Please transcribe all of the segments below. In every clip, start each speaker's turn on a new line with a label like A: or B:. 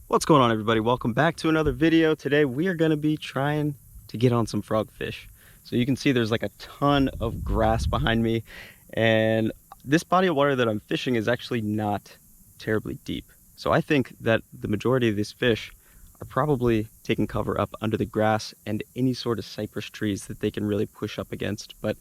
A: What's going on, everybody? Welcome back to another video. Today we are going to be trying to get on some frogfish. So you can see there's like a ton of grass behind me, and this body of water that I'm fishing is actually not terribly deep. So I think that the majority of these fish are probably taking cover up under the grass and any sort of cypress trees that they can really push up against. But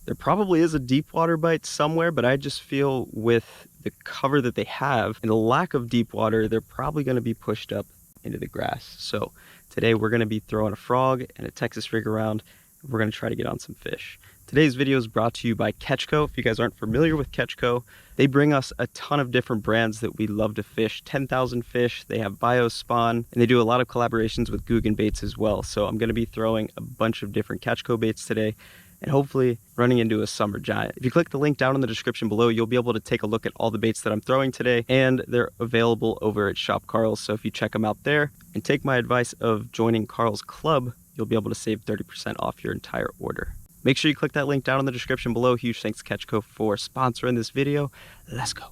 A: there probably is a deep water bite somewhere, but I just feel with the cover that they have and the lack of deep water, they're probably going to be pushed up into the grass. So today we're going to be throwing a frog and a Texas rig around. We're going to try to get on some fish. Today's video is brought to you by Catchco. If you guys aren't familiar with Catchco, they bring us a ton of different brands that we love to fish. 10,000 fish, they have Biospawn, and they do a lot of collaborations with Guggen baits as well. So I'm going to be throwing a bunch of different Catchco baits today, and hopefully running into a summer giant. If you click the link down in the description below, you'll be able to take a look at all the baits that I'm throwing today, and they're available over at Shop Carl's. So if you check them out there and take my advice of joining Carl's Club, you'll be able to save 30% off your entire order. Make sure you click that link down in the description below. Huge thanks to Catchco for sponsoring this video. Let's go.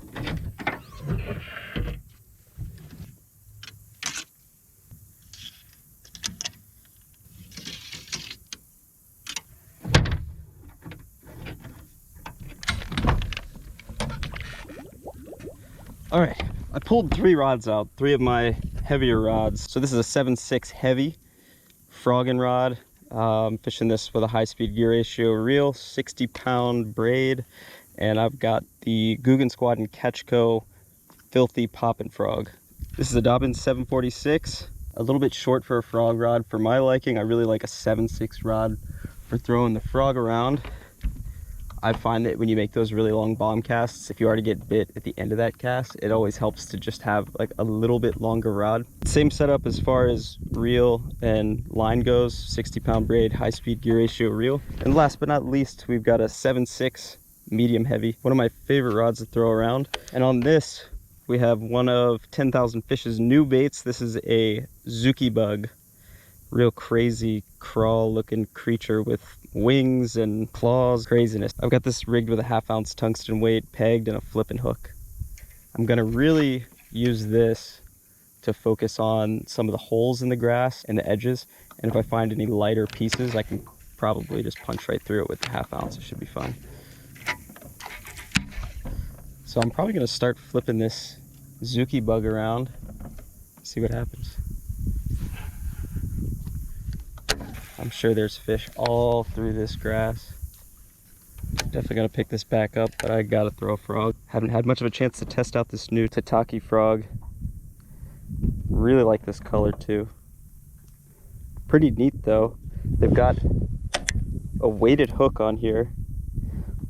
A: All right, I pulled 3 rods out, 3 of my heavier rods. So this is a 7.6 heavy frogging rod. Fishing this with a high-speed gear ratio reel, 60-pound braid, and I've got the Guggen Squad and Catchco Filthy Poppin' Frog. This is a Dobbins 746, a little bit short for a frog rod for my liking. I really like a 7.6 rod for throwing the frog around. I find that when you make those really long bomb casts, if you already get bit at the end of that cast, it always helps to just have like a little bit longer rod. Same setup as far as reel and line goes, 60-pound braid, high-speed gear ratio reel. And last but not least, we've got a 7.6 medium heavy, one of my favorite rods to throw around. And on this, we have one of 10,000 Fish's new baits. This is a Zuki bug, real crazy crawl looking creature with wings and claws, craziness. I've got this rigged with a 1/2 ounce tungsten weight, pegged, and a flipping hook. I'm gonna really use this to focus on some of the holes in the grass and the edges, and if I find any lighter pieces, I can probably just punch right through it with the 1/2 ounce. It should be fun. So I'm probably gonna start flipping this Zuki bug around, see what happens. I'm sure there's fish all through this grass. Definitely gonna pick this back up, but I gotta throw a frog. Haven't had much of a chance to test out this new Tataki frog. Really like this color too. Pretty neat though. They've got a weighted hook on here,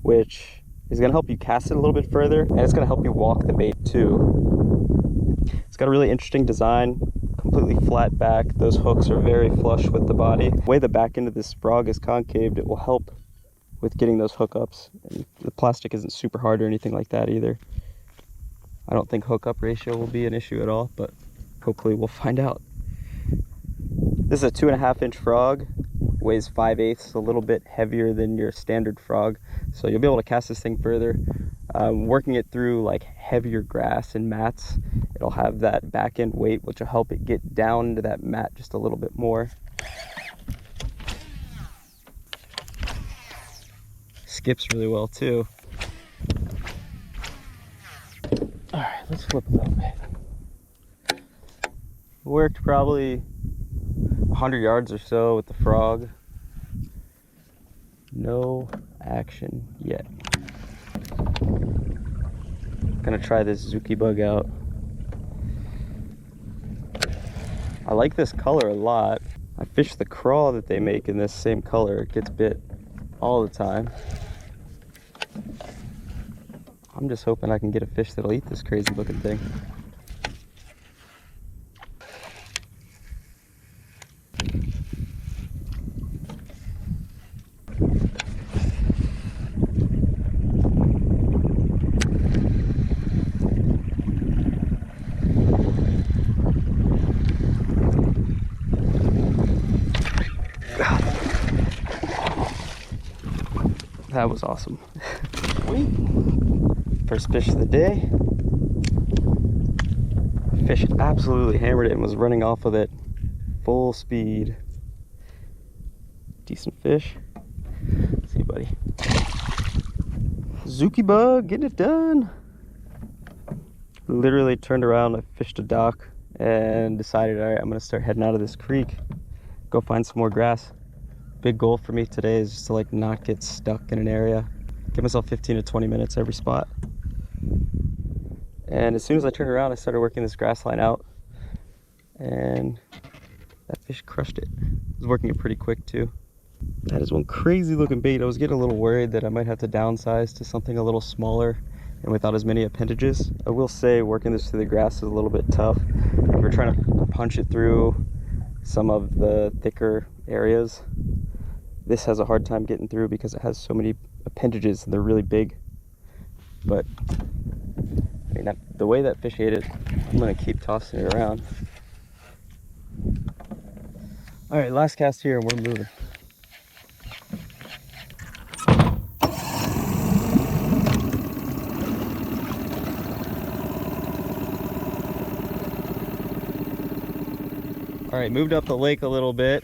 A: which is gonna help you cast it a little bit further, and it's gonna help you walk the bait too. It's got a really interesting design. Completely flat back. Those hooks are very flush with the body. The way the back end of this frog is concaved, it will help with getting those hookups. And the plastic isn't super hard or anything like that either. I don't think hookup ratio will be an issue at all, but hopefully we'll find out. This is a 2.5 inch frog, weighs 5/8, a little bit heavier than your standard frog. So you'll be able to cast this thing further. Working it through like heavier grass and mats, it'll have that back end weight, which will help it get down into that mat just a little bit more. Skips really well too. All right, let's flip a little bit. Worked probably 100 yards or so with the frog. No action yet. Gonna try this Zuki bug out. I like this color a lot. I fish the crawl that they make in this same color. It gets bit all the time. I'm just hoping I can get a fish that'll eat this crazy looking thing. That was awesome. Sweet. First fish of the day. Fish absolutely hammered it and was running off with it full speed. Decent fish. Let's see, buddy. Zuki bug, getting it done. Literally turned around, I fished a dock and decided, all right, I'm gonna start heading out of this creek, go find some more grass. Big goal for me today is just to like not get stuck in an area. Give myself 15 to 20 minutes every spot. And as soon as I turned around, I started working this grass line out, and that fish crushed it. I was working it pretty quick too. That is one crazy looking bait. I was getting a little worried that I might have to downsize to something a little smaller and without as many appendages. I will say working this through the grass is a little bit tough. If we're trying to punch it through some of the thicker areas, this has a hard time getting through because it has so many appendages and they're really big. But I mean, the way that fish ate it, I'm gonna keep tossing it around. All right, last cast here and we're moving. All right, moved up the lake a little bit,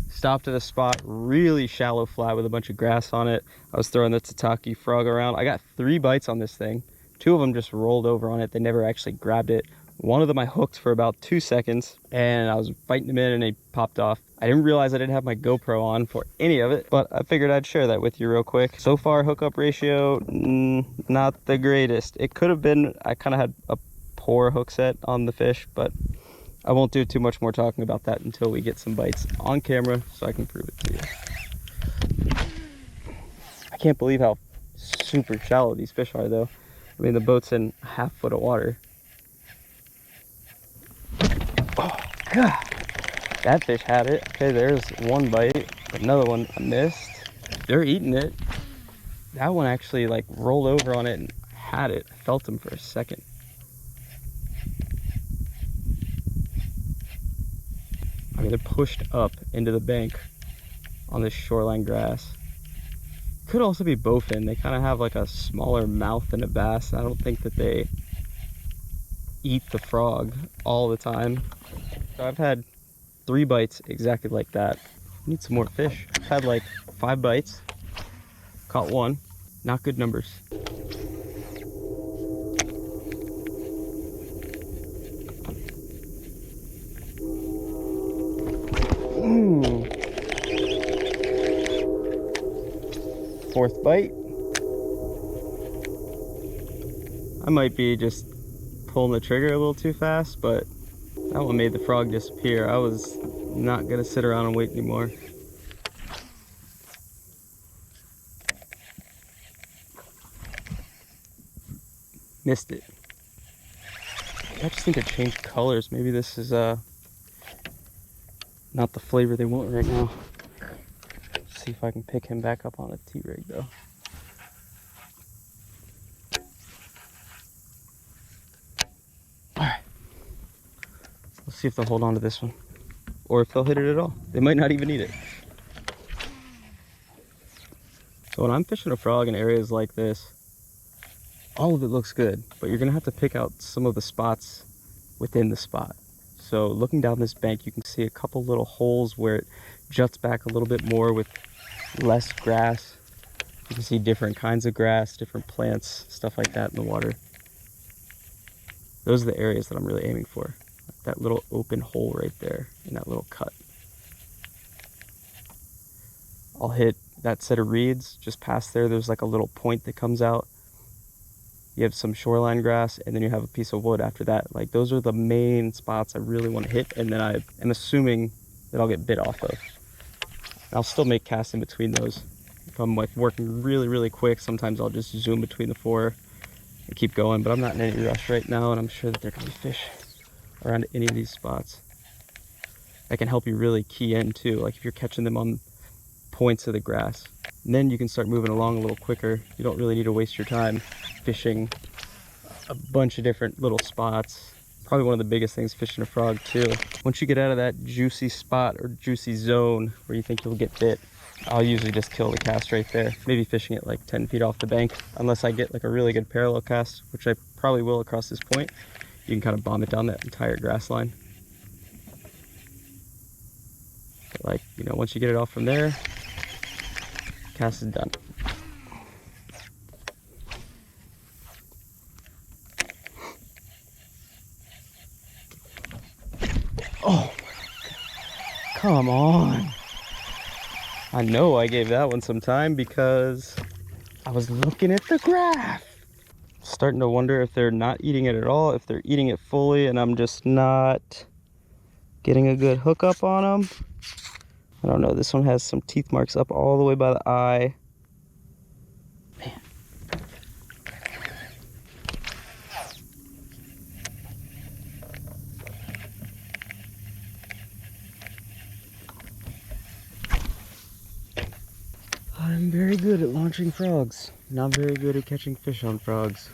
A: stopped at a spot, really shallow flat with a bunch of grass on it. I was throwing the tataki frog around. I got 3 bites on this thing. 2 of them just rolled over on it. They never actually grabbed it. One of them I hooked for about 2 seconds and I was fighting him in and he popped off. I didn't realize I didn't have my GoPro on for any of it, but I figured I'd share that with you real quick. So far, hookup ratio, not the greatest. It could have been, I kind of had a poor hook set on the fish, but I won't do too much more talking about that until we get some bites on camera so I can prove it to you. I can't believe how super shallow these fish are though. I mean, the boat's in a half foot of water. Oh God, that fish had it. Okay, there's one bite, another one I missed. They're eating it. That one actually like rolled over on it and had it. I felt him for a second. I mean, they're pushed up into the bank on this shoreline grass. Could also be bowfin. They kind of have like a smaller mouth than a bass. I don't think that they eat the frog all the time. So I've had 3 bites exactly like that. Need some more fish. I've had like 5 bites, caught 1. Not good numbers. Ooh. 4th bite. I might be just pulling the trigger a little too fast, but that one made the frog disappear. I was not gonna sit around and wait anymore. Missed it. I just think it changed colors. Maybe this is not the flavor they want right now. Let's see if I can pick him back up on a T-rig though. Alright. Let's see if they'll hold on to this one. Or if they'll hit it at all. They might not even eat it. So when I'm fishing a frog in areas like this, all of it looks good, but you're gonna have to pick out some of the spots within the spot. So looking down this bank, you can see a couple little holes where it juts back a little bit more with less grass. You can see different kinds of grass, different plants, stuff like that in the water. Those are the areas that I'm really aiming for. That little open hole right there in that little cut. I'll hit that set of reeds just past there. There's like a little point that comes out. You have some shoreline grass and then you have a piece of wood after that. Like those are the main spots I really want to hit, and then I am assuming that I'll get bit off of. I'll still make casts in between those. If I'm like working really quick, sometimes I'll just zoom between the 4 and keep going, but I'm not in any rush right now, and I'm sure that there can be fish around any of these spots. That can help you really key in too, like if you're catching them on points of the grass. And then you can start moving along a little quicker. You don't really need to waste your time fishing a bunch of different little spots. Probably one of the biggest things fishing a frog too. Once you get out of that juicy spot or juicy zone where you think you'll get bit, I'll usually just kill the cast right there. Maybe fishing it like 10 feet off the bank, unless I get like a really good parallel cast, which I probably will across this point. you can kind of bomb it down that entire grass line. But like, you know, once you get it off from there, cast is done. Oh, come on. I know I gave that one some time because I was looking at the graph. Starting to wonder if they're not eating it at all, if they're eating it fully and I'm just not getting a good hookup on them. I don't know, this one has some teeth marks up all the way by the eye. Man. I'm very good at launching frogs, not very good at catching fish on frogs.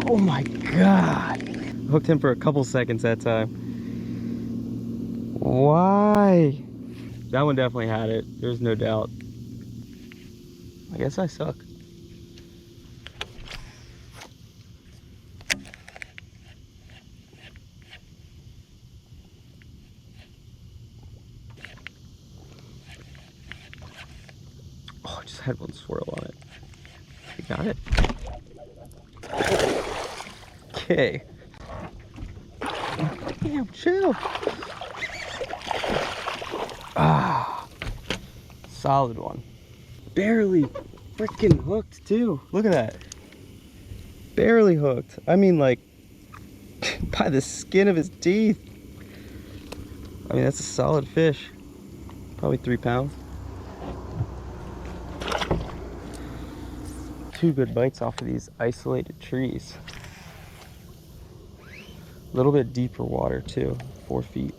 A: Oh my God! Hooked him for a couple seconds that time. Why? That one definitely had it, there's no doubt. I guess I suck. Oh, I just had one swirl on it. You got it? Okay. Damn, chill. Ah, solid one. Barely freaking hooked too. Look at that. Barely hooked. I mean, like, by the skin of his teeth. I mean, that's a solid fish. Probably 3 pounds. 2 good bites off of these isolated trees. A little bit deeper water too, 4 feet.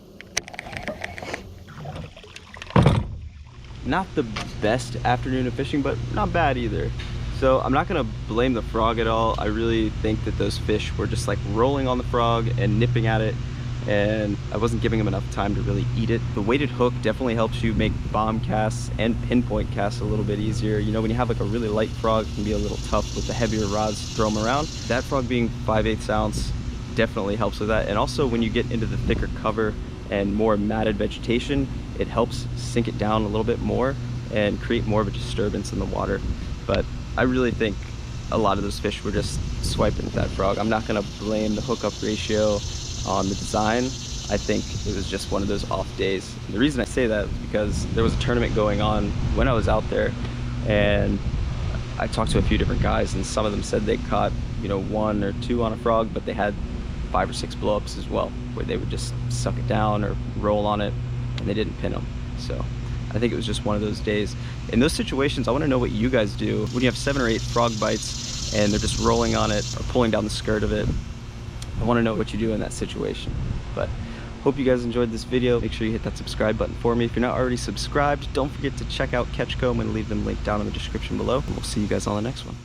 A: Not the best afternoon of fishing, but not bad either. So I'm not gonna blame the frog at all. I really think that those fish were just like rolling on the frog and nipping at it, and I wasn't giving them enough time to really eat it. The weighted hook definitely helps you make bomb casts and pinpoint casts a little bit easier. You know, when you have like a really light frog, it can be a little tough with the heavier rods to throw them around. That frog being 5/8 ounce definitely helps with that. And also when you get into the thicker cover and more matted vegetation, it helps sink it down a little bit more and create more of a disturbance in the water. But I really think a lot of those fish were just swiping at that frog. I'm not gonna blame the hookup ratio on the design. I think it was just one of those off days. And the reason I say that is because there was a tournament going on when I was out there, and I talked to a few different guys, and some of them said they caught, you know, 1 or 2 on a frog, but they had 5 or 6 blowups as well, where they would just suck it down or roll on it and they didn't pin them. So I think it was just one of those days. In those situations, I want to know what you guys do when you have 7 or 8 frog bites and they're just rolling on it or pulling down the skirt of it. I want to know what you do in that situation. But hope you guys enjoyed this video. Make sure you hit that subscribe button for me. If you're not already subscribed, don't forget to check out Catchco. I'm going to leave them linked down in the description below. And we'll see you guys on the next one.